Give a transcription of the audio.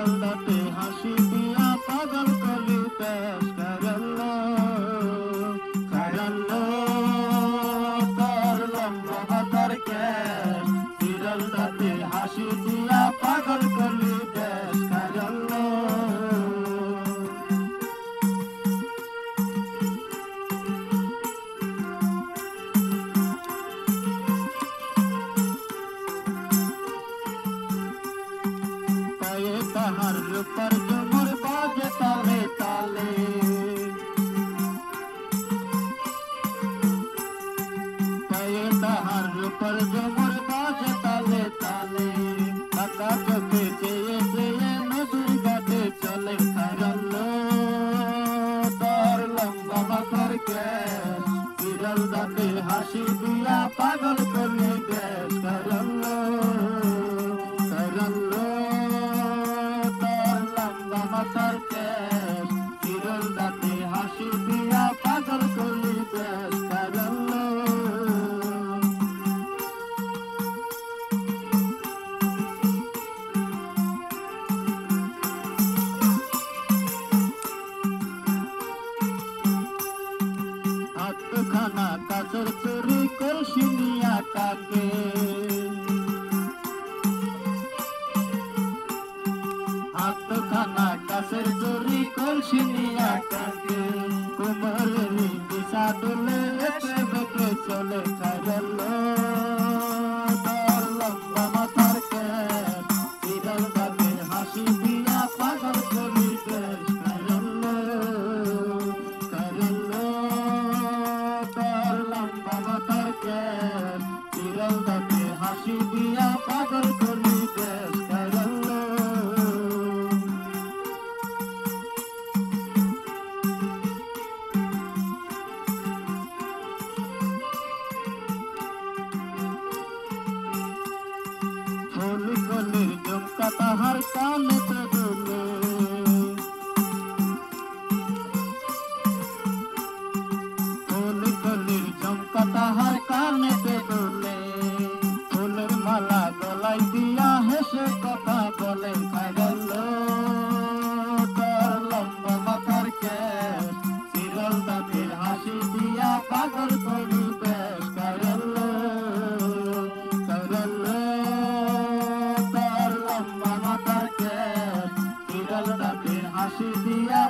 বিড়াল দাঁতে হাসি দিয়া পাগল করলি দেশ খাইরাল্লো খাইরাল্লো তোর লম্বা মাথার কেশ বিড়াল দাঁতে হাসি দিয়া পাগল করলি দেশ খাইরাল্লো তাহার রূপার ঝুমুর বাজে তালে তালে পায়ে তাহার রূপার ঝুমুর বাজে তালে তালে টাকা চোখে চেয়ে চেয়ে নজর গাটে চলে খাইরাল্লো তোর লম্বা মাথার কেশ বিড়াল দাঁতে হাসি দিয়া পাগল করলি দেশ খাইরাল্লো খাইরাল্লো মাথার কেশ বিড়াল দাঁতে হাসি দিয়া পাগল করলি দেশ খাইরাল্লো হাতখানা কাছের চুরি কলসি নিয়া কাকে হাতখানা কাছের চুরি কলসি নিয়া কাকে কোমলের দিশা দোলে একে বেঁকে চলে খাইরাল্লো তোর লম্বা মাথার কেশ বিড়াল দাঁতে হাসি দিয়া পাগল করলি দেশ খাইরাল্লো খাইরাল্লো তোর লম্বা মাথার কেশ বিড়াল দাঁতে হাসি দিয়া পাগল করলি দেশ খাইরাল্লো ফুল কলির ঝুমকা তাহার কানেতে দুলে ফুল কলির ঝুমকা তাহার কানেতে দুলে ফুলের মালা গলায় দিয়া হেসে কথা বলে খাইরাল্লো তোর লম্বা মাথার কেশ বিড়াল দাঁতের হাসি দিয়া পাগল করলি দেশ খাইরাল্লো খাইরাল্লো তোর লম্বা মাথার কেশ বিড়াল দাঁতের হাসি দিয়া